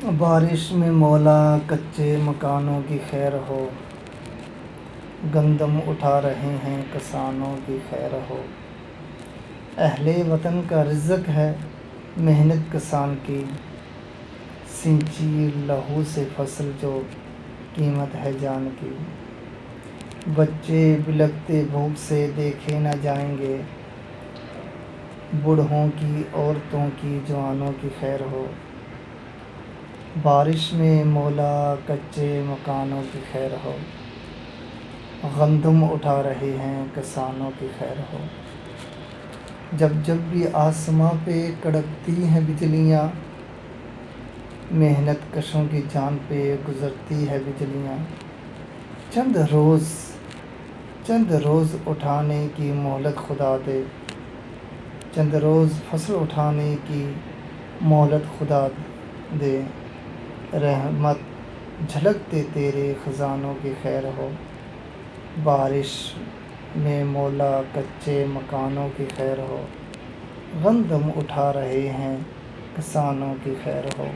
بارش میں مولا کچے مکانوں کی خیر ہو، گندم اٹھا رہے ہیں کسانوں کی خیر ہو۔ اہل وطن کا رزق ہے محنت کسان کی، سینچی لہو سے فصل جو قیمت ہے جان کی۔ بچے بلکتے بھوک سے دیکھے نہ جائیں گے، بوڑھوں کی عورتوں کی جوانوں کی خیر ہو۔ بارش میں مولا کچے مکانوں کی خیر ہو، گندم اٹھا رہے ہیں کسانوں کی خیر ہو۔ جب جب بھی آسماں پہ کڑکتی ہیں بجلیاں، محنت کشوں کی جان پہ گزرتی ہے بجلیاں۔ چند روز اٹھانے کی مہلت خدا دے، چند روز فصل اٹھانے کی مہلت خدا دے، رحمت جھلکتے تیرے خزانوں کی خیر ہو۔ بارش میں مولا کچے مکانوں کی خیر ہو، گندم اٹھا رہے ہیں کسانوں کی خیر ہو۔